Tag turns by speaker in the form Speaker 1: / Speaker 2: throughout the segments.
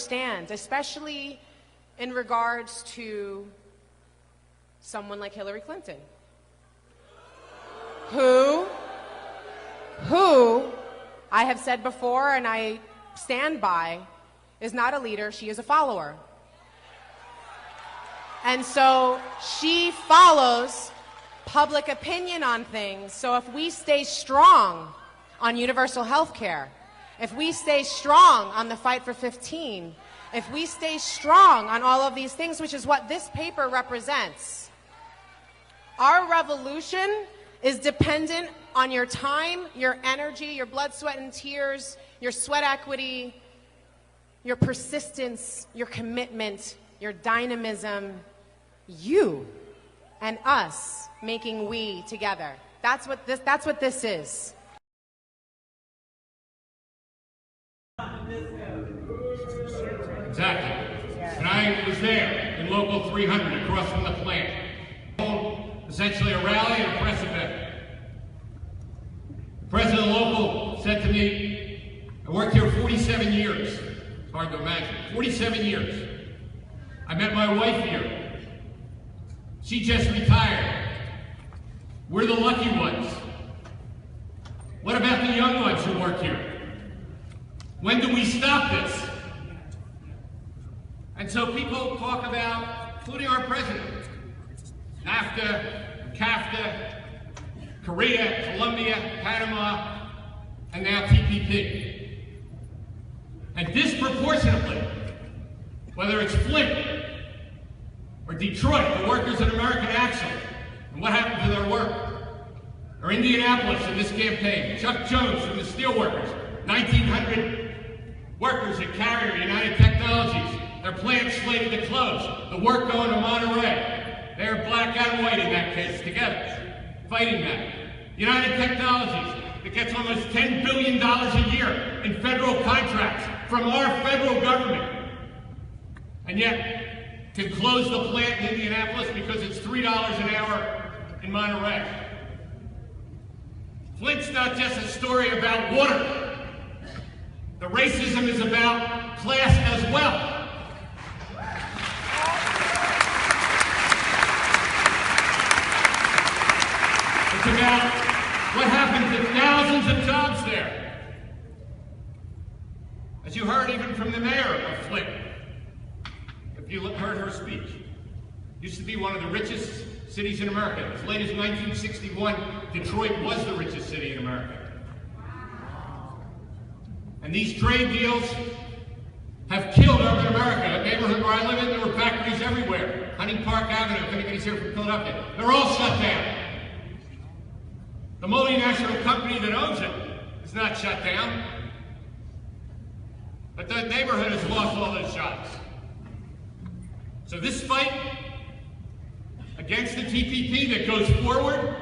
Speaker 1: understand, especially in regards to someone like Hillary Clinton, who I have said before and I stand by, is not a leader, she is a follower. And so she follows public opinion on things. So if we stay strong on universal health care, if we stay strong on the fight for 15, if we stay strong on all of these things, which is what this paper represents, our revolution is dependent on your time, your energy, your blood, sweat, and tears, your sweat equity, your persistence, your commitment, your dynamism, you and us making we together. That's what this is.
Speaker 2: Exactly. And I was there in Local 300 across from the plant. Essentially a rally and a press event. The president of the local said to me, I worked here 47 years. It's hard to imagine. 47 years. I met my wife here. She just retired. We're the lucky ones. What about the young ones who work here? When do we stop this? And so people talk about, including our president, NAFTA, CAFTA, Korea, Colombia, Panama, and now TPP. And disproportionately, whether it's Flint or Detroit, the workers in American Axle, and what happened to their work, or Indianapolis in this campaign, Chuck Jones from the Steelworkers, 1,900 workers at Carrier, United Technologies, their plants slated to close, the work going to Monterey. They're black and white in that case together, fighting that. United Technologies, that gets almost $10 billion a year in federal contracts from our federal government, and yet can close the plant in Indianapolis because it's $3 an hour in Monterey. Flint's not just a story about water. The racism is about class as well. It's about what happened to thousands of jobs there. As you heard even from the mayor of Flint, if you heard her speech, used to be one of the richest cities in America. As late as 1961, Detroit was the richest city in America. And these trade deals have killed urban America. The neighborhood where I live in, there were factories everywhere. Hunting Park Avenue, if anybody's here from Philadelphia, they're all shut down. The multinational company that owns it is not shut down. But the neighborhood has lost all those jobs. So this fight against the TPP that goes forward,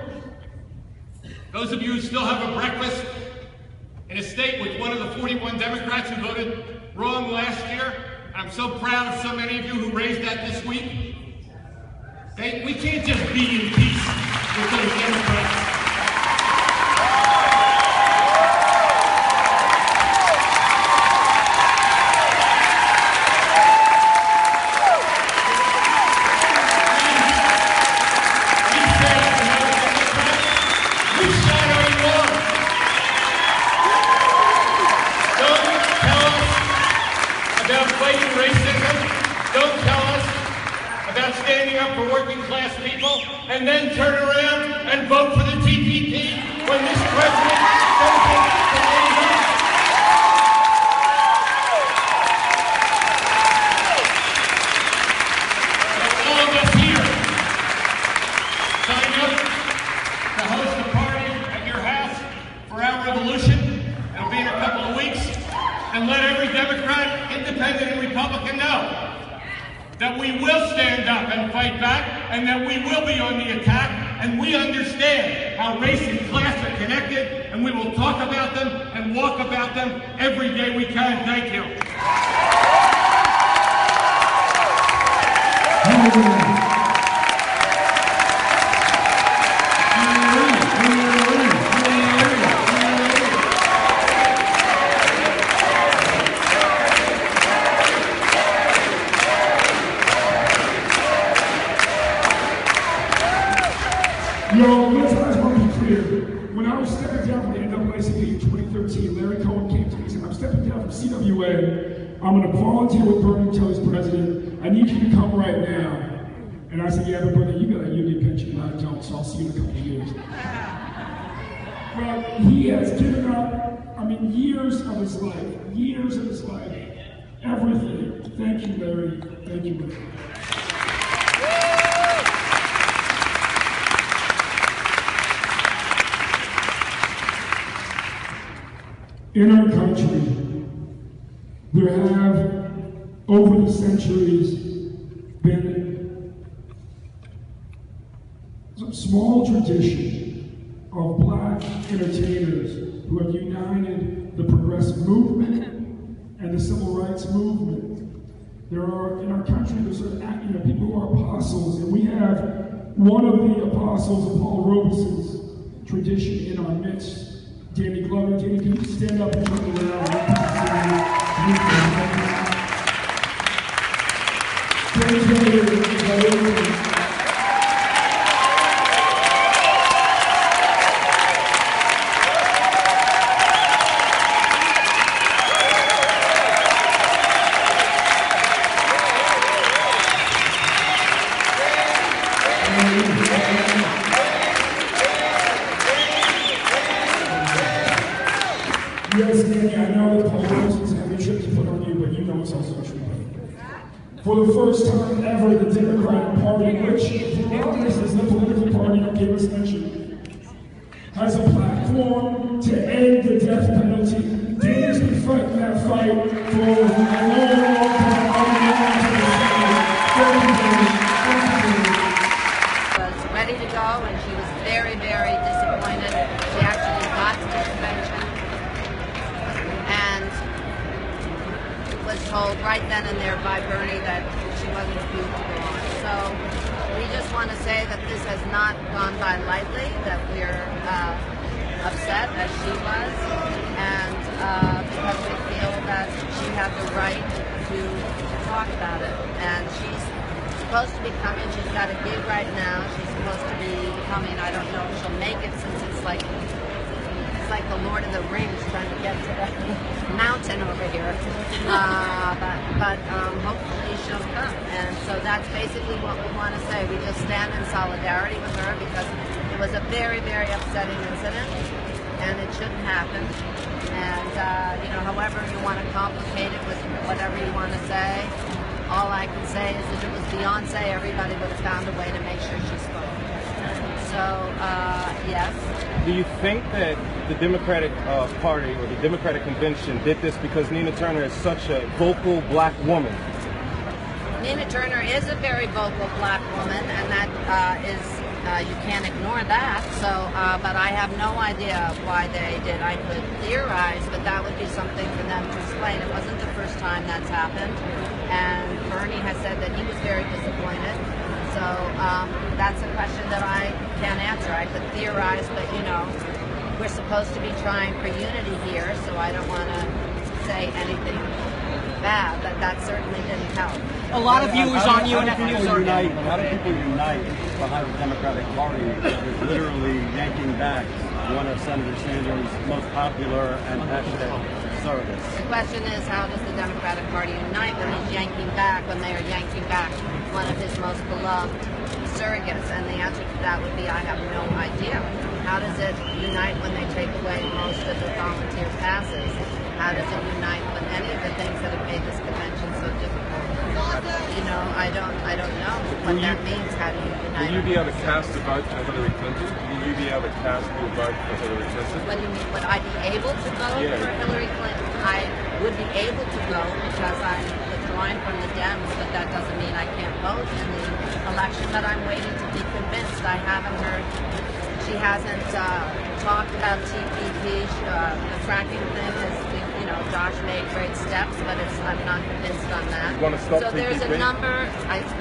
Speaker 2: those of you who still have a breakfast in a state with one of the 41 Democrats who voted wrong last year, and I'm so proud of so many of you who raised that this week, we can't just be in peace with those Democrats. And then turn around and vote for the TPP when this president doesn't take the lead on. So all of us here sign up to host a party at your house for our revolution. It'll be in a couple of weeks. And let every Democrat, Independent, and Republican know that we will stand up and fight back, and that we will be on the attack, and we understand how race and class are connected, and we will talk about them and walk about them every day we can. Thank you.
Speaker 3: when I was stepping down from the NAACP in 2013, Larry Cohen came to me and said, I'm stepping down from CWA. I'm going to volunteer with Bernie until he's president. I need you to come right now. And I said, yeah, but brother, you got a union pension and I don't, so I'll see you in a couple of years. Well, he has given up, years of his life, everything. Thank you, Larry. Thank you, Larry. In our country, there have, over the centuries, been some small tradition of black entertainers who have united the progressive movement and the civil rights movement. There are, in our country, there's people who are apostles, and we have one of the apostles of Paul Robeson's tradition in our midst. Danny Glover. Danny, can you stand up and turn around? Yes, Danny, I know that Paul Robeson's having a trip to put on you, but you know it's also true. For the first time ever, the Democratic Party, which, for honest, is the political party that gave us mention, has a platform to end the death penalty. Danny's been fighting that fight for a long time.
Speaker 4: Was ready to go, and she was very, very disappointed. She actually got to the convention and was told right then and there by Bernie that she wasn't due to go on. So we just want to say that this has not gone by lightly, that we're upset as she was, and because we feel that she had the right to talk about it. And she's supposed to be coming. She's got a gig right now. She's supposed to be coming. I don't know if she'll make it, since it's like the Lord of the Rings trying to get to the mountain over here. But hopefully she'll come. And so that's basically what we want to say. We just stand in solidarity with her because it was a very, very upsetting incident, and it shouldn't happen. And however you want to complicate it with whatever you want to say, all I can say is if it was Beyonce, everybody would have found a way to make sure she spoke. So, yes.
Speaker 5: Do you think that the Democratic Party or the Democratic Convention did this because Nina Turner is such a vocal black woman?
Speaker 4: Nina Turner is a very vocal black woman, and that is, you can't ignore that. So, but I have no idea why they did. I could theorize, but that would be something for them to explain. It wasn't the first time that's happened, and Bernie has said that he was very disappointed. So that's a question that I can't answer. I could theorize, but we're supposed to be trying for unity here, so I don't want to say anything bad, but that certainly didn't help.
Speaker 6: A lot of viewers on UNF News are...
Speaker 7: How do people unite behind the Democratic Party is literally yanking back one of Senator Sanders' most popular and passionate surrogates?
Speaker 4: The question is, how does the Democratic Party unite when he's yanking back, when they are yanking back one of his most beloved surrogates? And the answer to that would be, I have no idea. How does it unite when they take away most of the volunteer passes? How does it unite with any of the things that have made this convention so difficult? I don't know what that means. How do you unite?
Speaker 5: Will you be able to cast a vote for Hillary Clinton? Will you be able to cast your vote for Hillary Clinton?
Speaker 4: What do you mean? Would I be able to vote for Hillary Clinton? I would be able to vote because I'm withdrawing from the Dems, but that doesn't mean I can't vote in the election. But I'm waiting to be convinced. I haven't heard. She hasn't talked about TPP. The fracking thing is, Josh made great steps, but I'm not convinced on that.
Speaker 5: You want to stop
Speaker 4: so
Speaker 5: TPP?
Speaker 4: There's a number.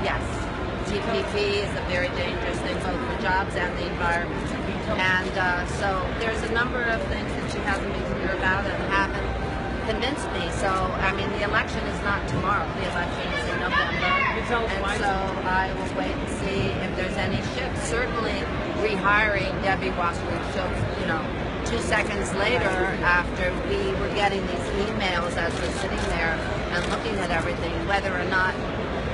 Speaker 4: Yes, TPP is a very dangerous thing, both for jobs and the environment. And so there's a number of things that she hasn't been clear about and haven't convinced me. So, the election is not tomorrow. The election is in November. And so I will wait and see if there's any shift. Certainly rehiring Debbie Wasserman-Schultz, 2 seconds later after we were getting these emails as we're sitting there and looking at everything, whether or not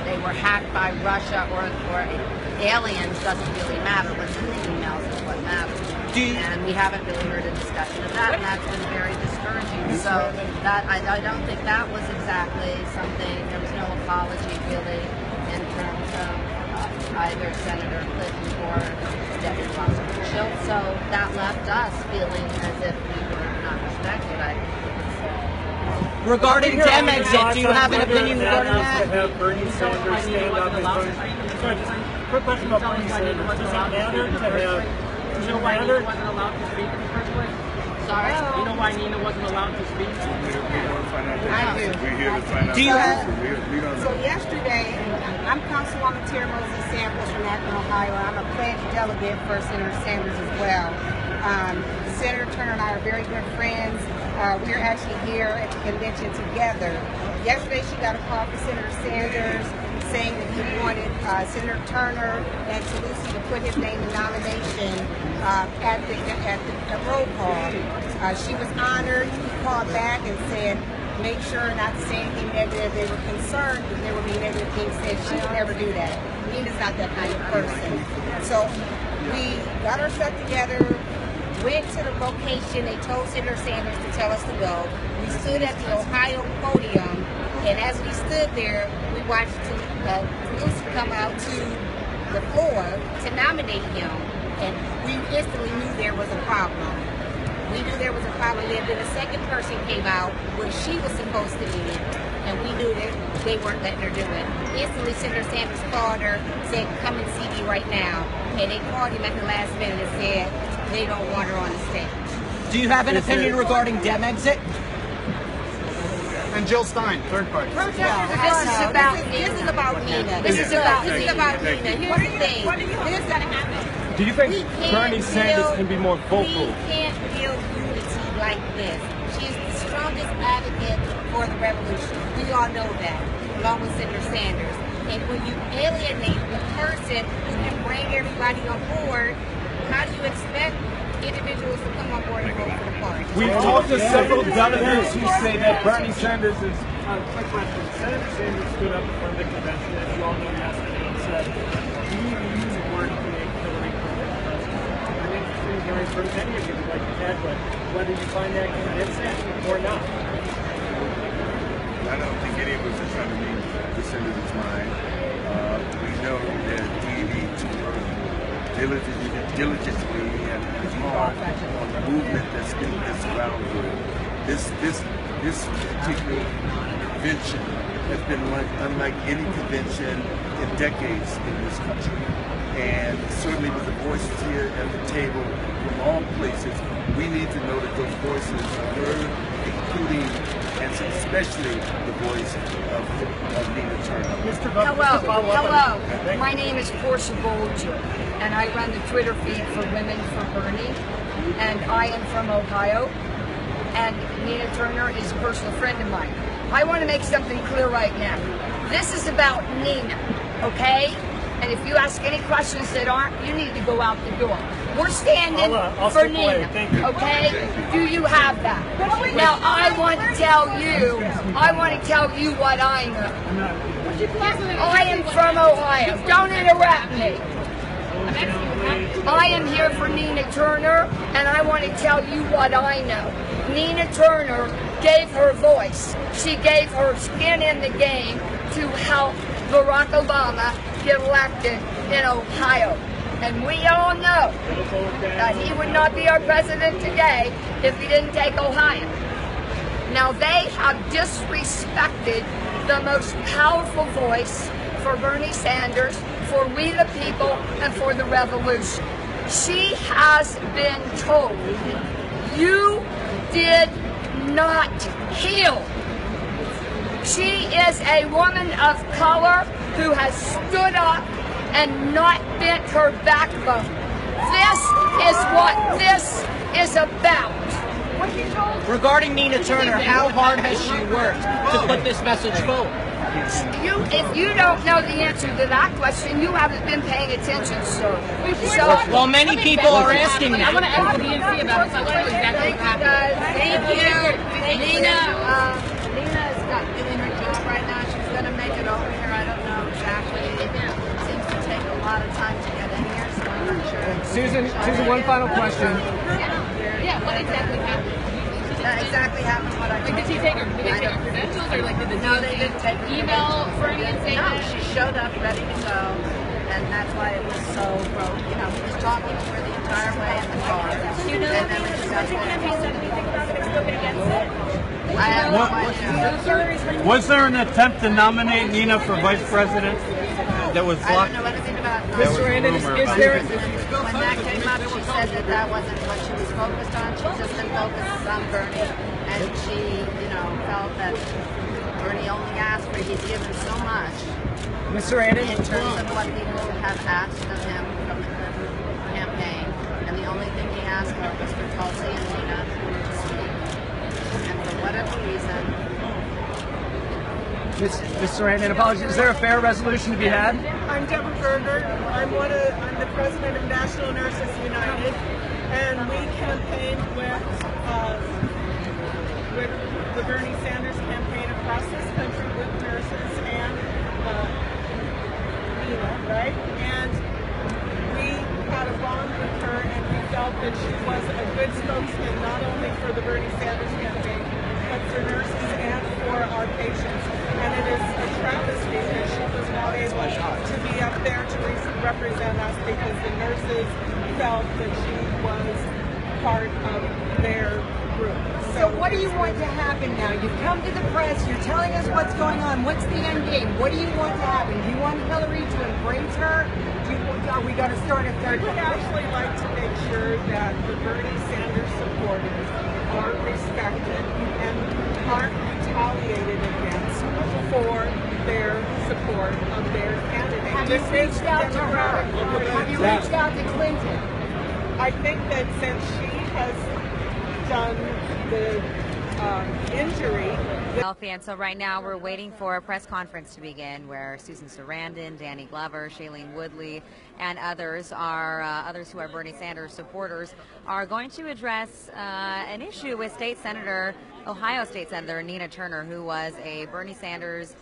Speaker 4: they were hacked by Russia or aliens doesn't really matter. What's in the emails is what matters. And we haven't really heard a discussion of that, and that's been very discouraging. So that I don't think that was exactly something, there was no apology really in terms of either Senator Clinton or Debbie Wasserman-Schultz. So that left us feeling as if we were not respected, I think.
Speaker 6: Regarding DemExit, do you have an opinion regarding that?
Speaker 8: Have Bernie Sanders stand up and sorry, just a quick question about Bernie Sanders. Does it matter to have?
Speaker 6: Do you know why Nina wasn't allowed to speak in the first place?
Speaker 4: Sorry?
Speaker 6: Do you know why Nina wasn't allowed to speak?
Speaker 9: I do. We're here to find out.
Speaker 6: Do you have?
Speaker 9: So
Speaker 10: yesterday, I'm Councilwoman Terry Mosey Samples from Akron, Ohio. I'm a pledged delegate for Senator Sanders as well. Senator Turner and I are very good friends. We're actually here at the convention together. Yesterday, she got a call from Senator Sanders saying that he wanted Senator Turner and Lucy to put his name in nomination at the roll call. She was honored. He called back and said, make sure not to say anything negative. They were concerned that there would be negative things said. She would never do that. Nina's not that kind of person. So we got ourselves together, went to the location. They told Senator Sanders to tell us to go. We stood at the Ohio podium, and as we stood there, we watched Lucy come out to the floor to nominate him, and we instantly knew there was a problem. We knew there was a problem. Then a second person came out where she was supposed to be, and we knew that they weren't letting her do it. Instantly, Senator Sanders called her, said, come and see me right now. And they called him at the last minute and said they don't want her on the stage.
Speaker 6: Do you have an opinion regarding DemExit?
Speaker 8: And Jill Stein, third party.
Speaker 4: This is about Nina. This is about Nina. Here's the thing. This is going to happen.
Speaker 5: Do you think Bernie Sanders can be more vocal?
Speaker 10: We can't build unity like this. She's the strongest advocate for the revolution. We all know that, along with Senator Sanders. And when you alienate the person who can bring everybody on board, how do you expect individuals to come on board and vote for the party?
Speaker 5: We've talked to several delegates who say that Bernie Sanders is...
Speaker 8: Quick question. Senator Sanders stood up in front of the convention, as you all know yesterday, and said, "Do you use the word to make Hillary Clinton president?" I'm interested in hearing from any of you who'd like to tackle it, whether you find that convincing or not.
Speaker 9: I don't think any of us are trying to read the senator's mind. We know that we need to work diligently and hard on the movement that's getting this around here. This particular convention has been unlike any convention in decades in this country. And certainly with the voices here at the table from all places, we need to know that those voices are heard, including and especially the voice of Nina Turner.
Speaker 11: Hello. My name is Portia Bolger, and I run the Twitter feed for Women for Bernie, and I am from Ohio, and Nina Turner is a personal friend of mine. I want to make something clear right now. This is about Nina, okay? And if you ask any questions that aren't, you need to go out the door. We're standing for Nina, okay? Do you have that? Now, I want to tell you what I know. I am from Ohio. Don't interrupt me. I am here for Nina Turner, and I want to tell you what I know. Nina Turner gave her voice. She gave her skin in the game to help Barack Obama get elected in Ohio. And we all know that he would not be our president today if he didn't take Ohio. Now they have disrespected the most powerful voice for Bernie Sanders, for we the people, and for the revolution. She has been told, you did not heal. She is a woman of color who has stood up and not bent her backbone. This is what this is about.
Speaker 6: Regarding Nina Turner, how hard has she worked to put this message forward?
Speaker 11: If you don't know the answer to that question, you haven't been paying attention, sir. So,
Speaker 6: well, many people are asking that.
Speaker 12: I want to ask the DNC about it, so I want to know exactly what happened.
Speaker 4: Thank you. Nina is doing her job right now. She's going to make it over here. I don't know exactly. It seems to take a lot of time to get in here, so I'm not sure.
Speaker 6: Susan, one final question.
Speaker 12: Yeah, what exactly happened?
Speaker 4: That exactly happened what I told
Speaker 12: Did she take her credentials, or like did the
Speaker 4: No, they didn't take her
Speaker 12: email Bernie and say
Speaker 4: No,
Speaker 12: that?
Speaker 4: she showed up ready to go, and that's why it was so broke. You know, he was talking to her the entire way in the car.
Speaker 12: You know,
Speaker 4: and then when she got there,
Speaker 12: he said anything about it, spoken against it.
Speaker 4: I have no idea.
Speaker 7: Was there an attempt to nominate Nina for vice president that was
Speaker 4: I
Speaker 7: blocked?
Speaker 4: don't know anything about it.
Speaker 6: Mr. Sarandon, is there...
Speaker 4: When that came up, she said that wasn't what she was focused on. She's just been focused on Bernie, and she, felt that Bernie only asked for, he's given so much
Speaker 6: Mr. Sarandon,
Speaker 4: in terms of what people have asked of him from the campaign, and the only thing he asked for was for Tulsi and Nina to speak. And for whatever reason,
Speaker 6: Mr. Sarandon, apologies. Is there a fair resolution to be had?
Speaker 13: I'm Deborah Berger. I'm the president of National Nurses United, and we campaigned with the Bernie Sanders campaign across this country with nurses and Nina, right? And we had a bond with her, and we felt that she was a good spokesman not only for the Bernie Sanders campaign, but for nurses and for our patients. And it is a travesty that she was not able to be up there to represent us because the nurses felt that she was part of their group.
Speaker 10: So what do you want to happen now? You've come to the press, you're telling us what's going on. What's the end game? What do you want to happen? Do you want Hillary to embrace her? Are we going to start a third?
Speaker 13: We would actually like to make sure that the Bernie Sanders supporters are respected and aren't retaliated against for their support of their candidate.
Speaker 10: Have you reached out to her? Have you reached out to Clinton?
Speaker 13: I think that since she has done the injury.
Speaker 14: And so right now we're waiting for a press conference to begin where Susan Sarandon, Danny Glover, Shailene Woodley, and others who are Bernie Sanders supporters are going to address an issue with Ohio State Senator Nina Turner, who was a Bernie Sanders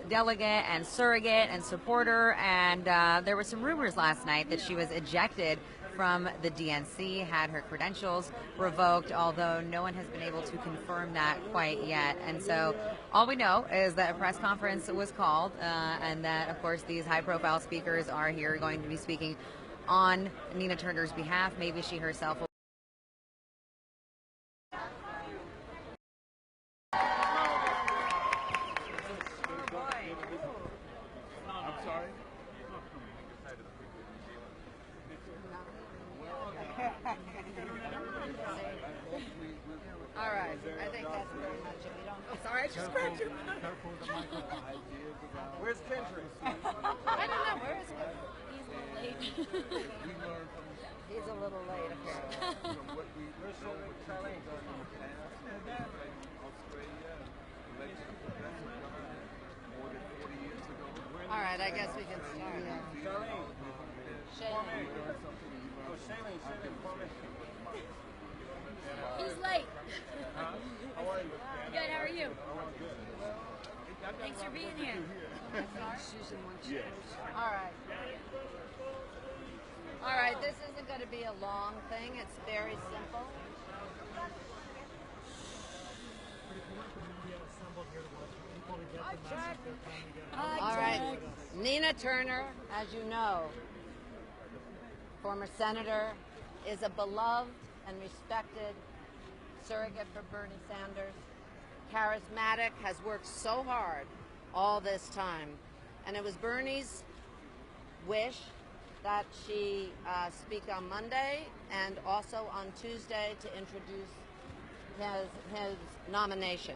Speaker 14: delegate and surrogate and supporter, and there were some rumors last night that she was ejected from the DNC, had her credentials revoked, although no one has been able to confirm that quite yet. And so all we know is that a press conference was called and that, of course, these high-profile speakers are here going to be speaking on Nina Turner's behalf. Maybe she herself will.
Speaker 4: all right, I think that's very much it. We don't.
Speaker 13: Sorry, I just grabbed your.
Speaker 5: Where's Kendrick?
Speaker 4: I don't know. Where is he?
Speaker 12: He's a little late.
Speaker 4: He's a little late, apparently. All right, I guess we can start. Shailene.
Speaker 12: He's late. Good, how are you? Thanks for being here.
Speaker 4: All right. All right, this isn't going to be a long thing. It's very simple. All right. Nina Turner, as you know, former senator, is a beloved and respected surrogate for Bernie Sanders. Charismatic, has worked so hard all this time. And it was Bernie's wish that she speak on Monday and also on Tuesday to introduce his nomination.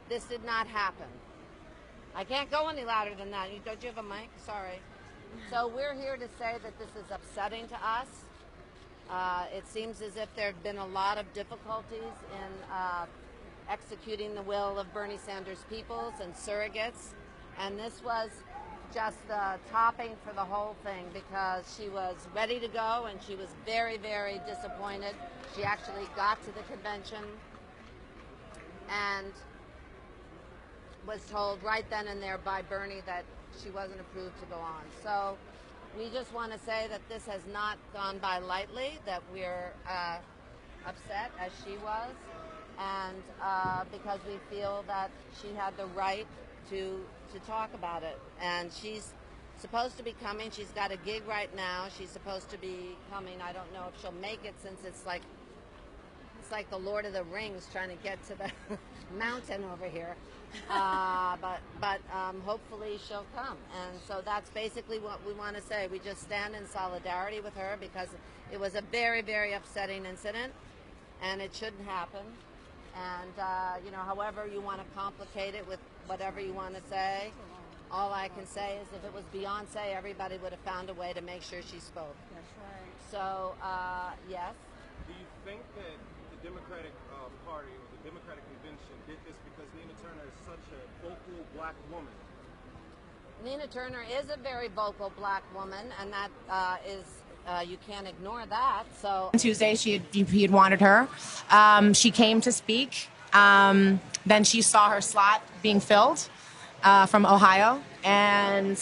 Speaker 4: This did not happen. I can't go any louder than that. Don't you have a mic? Sorry. So we're here to say that this is upsetting to us. It seems as if there have been a lot of difficulties in executing the will of Bernie Sanders' peoples and surrogates. And this was just the topping for the whole thing, because she was ready to go and she was very, very disappointed. She actually got to the convention and was told right then and there by Bernie that she wasn't approved to go on. So we just want to say that this has not gone by lightly, that we're upset, as she was, and because we feel that she had the right to talk about it. And she's supposed to be coming. She's got a gig right now. She's supposed to be coming. I don't know if she'll make it, since it's like the Lord of the Rings trying to get to the mountain over here. But hopefully she'll come. And so that's basically what we want to say. We just stand in solidarity with her, because it was a very, very upsetting incident, and it shouldn't happen. And, you know, however you want to complicate it with whatever you want to say, all I can say is if it was Beyonce, everybody would have found a way to make sure she spoke.
Speaker 10: That's right.
Speaker 4: So, yes.
Speaker 5: Do you think that the Democratic Party or the Democratic Convention did this because Nina Turner is such a vocal black woman?
Speaker 4: Nina Turner is a very vocal black woman, and that is, you can't ignore that. So
Speaker 1: On Tuesday, he had wanted her. She came to speak. Then she saw her slot being filled from Ohio, and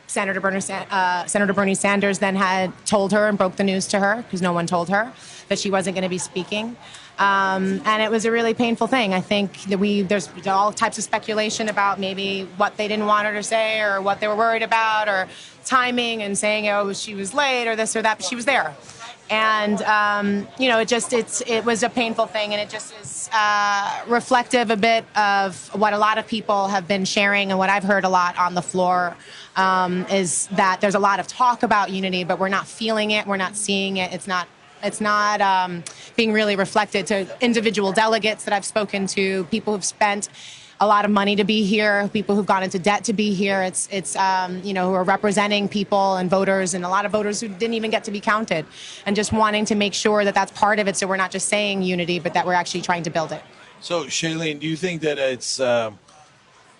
Speaker 1: Senator Bernie Sanders then had told her and broke the news to her, because no one told her, that she wasn't going to be speaking. And it was a really painful thing. I think that there's all types of speculation about maybe what they didn't want her to say, or what they were worried about, or timing, and saying, oh, she was late or this or that, but she was there. And, you know, it was a painful thing, and it just is reflective a bit of what a lot of people have been sharing, and what I've heard a lot on the floor, is that there's a lot of talk about unity, but we're not feeling it, we're not seeing it, it's not being really reflected to individual delegates that I've spoken to, people who've spent a lot of money to be here, people who've gone into debt to be here. It's you know, who are representing people and voters, and a lot of voters who didn't even get to be counted, and just wanting to make sure that that's part of it, so we're not just saying unity, but that we're actually trying to build it.
Speaker 15: So, Shailene, do you think that it's going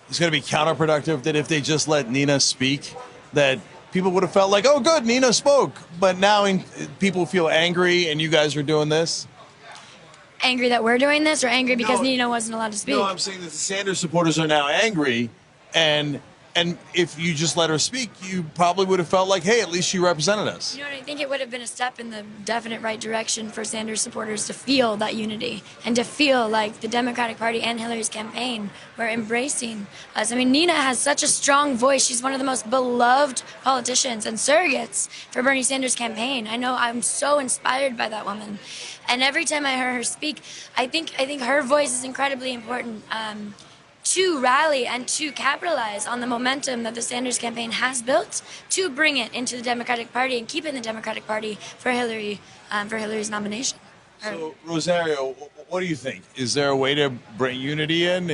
Speaker 15: to be counterproductive, that if they just let Nina speak, that people would have felt like, oh, good, Nina spoke, but now people feel angry and you guys are doing this?
Speaker 12: Angry that we're doing this, or angry because Nina wasn't allowed to speak?
Speaker 15: No, I'm saying that the Sanders supporters are now angry, and if you just let her speak, you probably would have felt like, hey, at least she represented us.
Speaker 12: You know what, I think it would have been a step in the definite right direction for Sanders supporters to feel that unity, and to feel like the Democratic Party and Hillary's campaign were embracing us. I mean, Nina has such a strong voice. She's one of the most beloved politicians and surrogates for Bernie Sanders' campaign. I know, I'm so inspired by that woman. And every time I hear her speak, I think her voice is incredibly important to rally and to capitalize on the momentum that the Sanders campaign has built, to bring it into the Democratic Party and keep it in the Democratic Party for Hillary's nomination.
Speaker 15: So, Rosario, what do you think? Is there a way to bring unity in?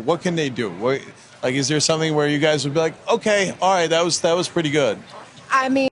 Speaker 15: What can they do? Is there something where you guys would be like, okay, all right, that was pretty good?
Speaker 1: I mean,